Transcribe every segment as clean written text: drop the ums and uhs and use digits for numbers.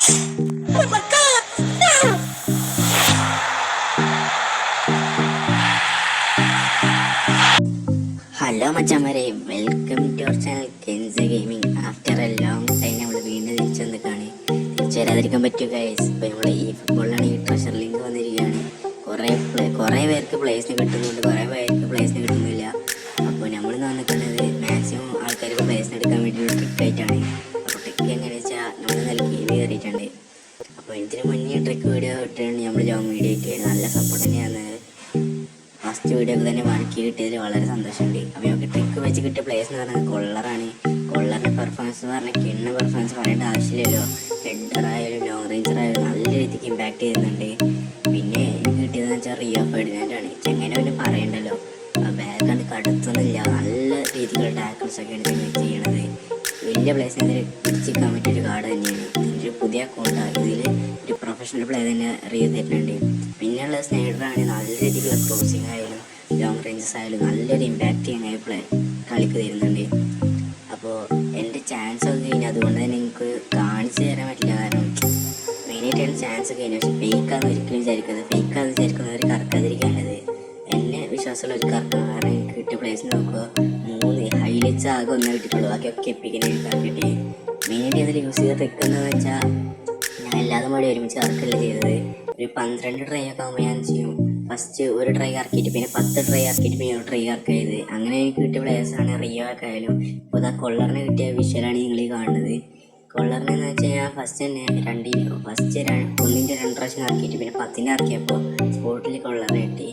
Oh my God! No! Hello മച്ചാമാരെ, welcome to our channel കെൻസ gaming. After a long time നമ്മൾ വീണ്ടും തിരിച്ചു വന്നിട്ടാണ്. തിരിച്ചു വരാതിരിക്കാൻ പറ്റുമോ ഗൈസ്? ഇപ്പോൾ നമ്മൾ ഈ ഫുട്ബോളിലാണ് ഈ ട്രഷർ ലിങ്ക് വന്നിരിക്കുകയാണ്. കുറേ പേർക്ക് പ്ലേസിന് കിട്ടുന്നുണ്ട്, കുറേ പേർക്ക് പ്ലേസിന് കിട്ടുന്നില്ല. അപ്പോൾ നമ്മൾ വന്നിട്ടുള്ളത് മാക്സിമം ആൾക്കാർക്ക് പ്ലേസിന് എടുക്കാൻ വേണ്ടി ഒരു ട്രിക്ക് ആയിട്ടാണ്. അപ്പോൾ ട്രിക്ക് എങ്ങനെയാണെന്ന് വെച്ചാൽ നമ്മൾ നല്ല ഗെയിം കയറിയിട്ടുണ്ട്. അപ്പോൾ ഇതിന് മുന്നേ ട്രിക്ക് വീഡിയോ ഇട്ടിട്ടുണ്ട്, നമ്മൾ ലോങ് വീഡിയോ ഇട്ട് നല്ല സപ്പോർട്ട് തന്നെയാണ്. ഫസ്റ്റ് വീഡിയോ ഒക്കെ തന്നെ വണക്കി കിട്ടിയതിൽ വളരെ സന്തോഷമുണ്ട്. അപ്പോൾ നമുക്ക് ട്രിക്ക് വെച്ച് കിട്ടിയ പ്ലേസ് എന്ന് പറഞ്ഞാൽ കൊള്ളറാണ്. കൊള്ളറിൻ്റെ പെർഫോമൻസ് എന്ന് പറഞ്ഞാൽ കിണ്ണ പെർഫോമൻസ് പറയേണ്ട ആവശ്യമില്ലല്ലോ. ഹെഡറായാലും ലോങ് റേഞ്ചറായാലും നല്ല രീതിക്ക് ഇമ്പാക്ട് ചെയ്യുന്നുണ്ട്. പിന്നെ എനിക്ക് കിട്ടിയതെന്ന് വെച്ചാൽ റിയോ ഫെർഡിനാൻഡാണ്. ചെങ്ങനെ പിന്നെ പറയണ്ടല്ലോ, ബാക്ക് കണ്ട് കടുത്തൊന്നുമില്ല, നല്ല രീതിക്കുള്ള ടാക്കിൾസൊക്കെയാണ് ചെങ്ങനെ ചെയ്യണത്. വലിയ പ്ലേസിനെതിരെ പിടിച്ചിരിക്കാൻ പറ്റിയൊരു കാർഡ് തന്നെയാണ്. ഇതിൻ്റെ പുതിയ അക്കൗണ്ടാണ്. ഇതിൽ ഒരു പ്രൊഫഷണൽ പ്ലേ തന്നെ റിയോ തരുന്നുണ്ട്. പിന്നെയുള്ള സ്നൈഡറാണ്. നല്ല രീതിക്കുള്ള ക്രോസിങ് ആയാലും ലോങ് റേഞ്ചസ് ആയാലും നല്ലൊരു ഇമ്പാക്റ്റിങ് ആയി കളിക്ക് തരുന്നുണ്ട്. അപ്പോൾ എൻ്റെ ചാൻസ് ഒക്കെ കഴിഞ്ഞാൽ അതുകൊണ്ട് തന്നെ എനിക്ക് കാണിച്ചു തരാൻ പറ്റില്ല. കാരണം മെയിനായിട്ടാണ് ചാൻസ് ഒക്കെ കഴിഞ്ഞു. പക്ഷെ ഫേക്കാന്ന് ഒരിക്കലും വിചാരിക്കുന്നവർ കറക്കാതിരിക്കേണ്ടത്. എന്നെ വിശ്വാസമുള്ള ഒരു കറക്കണം. കാരണം എനിക്ക് കിട്ടിയ പ്ലേസ് നോക്കുക 3 ഹൈലൈറ്റ്സ് ആകെ ഒന്നേ കിട്ടിയിട്ടുള്ളൂ. ബാക്കിയൊക്കെ എപ്പിക്കിനെ കിട്ടി. മെയിനായിട്ട് അതിൽ യൂസ് ചെയ്ത ട്രിക്കെന്ന് വെച്ചാൽ ഞാൻ എല്ലാതും കൂടി ഒരുമിച്ച് കറക്കല്ല ചെയ്തത്. ഒരു 12 ട്രൈ ഒക്കെ ആകുമ്പോൾ ഞാൻ ചെയ്യും. ഫസ്റ്റ് ഒരു ട്രൈ ഇറക്കിയിട്ട് പിന്നെ 10 ട്രൈ ഇറക്കിയിട്ട് പിന്നെ ഒരു ട്രൈ ഇറക്കിയത്. അങ്ങനെ എനിക്ക് കിട്ടിയ പ്ലേയേഴ്സാണ് റിയോ ഒക്കെ ആയാലും. ഇപ്പോൾ ഇതാ കൊള്ളറിന് കിട്ടിയ വിഷ്വലാണ് നിങ്ങൾ ഈ കാണുന്നത്. കൊള്ളറിന് എന്ന് വെച്ച് കഴിഞ്ഞാൽ ഫസ്റ്റ് തന്നെ ഒന്നിൻ്റെ 2 പ്രാവശ്യം ഇറക്കിയിട്ട് പിന്നെ 10ൻ്റെ ഇറക്കിയപ്പോൾ സ്പോട്ടിൽ കൊള്ളറ് കിട്ടി.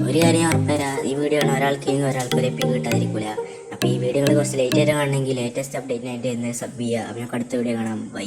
ഒരു കാര്യം ഉറപ്പുതരാം, ഈ വീഡിയോ ആണ് ഒരാൾക്കെങ്കിലും ഒരാൾക്ക് ഒരു എപ്പിക്ക് കിട്ടാതിരിക്കില്ല. അപ്പോൾ ഈ വീഡിയോകൾ കുറച്ച് ലേറ്റായിട്ട് കാണണമെങ്കിൽ ലേറ്റസ്റ്റ് അപ്ഡേറ്റിനായിട്ട് എന്ന് സബ് ചെയ്യുക. അപ്പോൾ നമുക്ക് അടുത്ത വീഡിയോ കാണാം. ബൈ.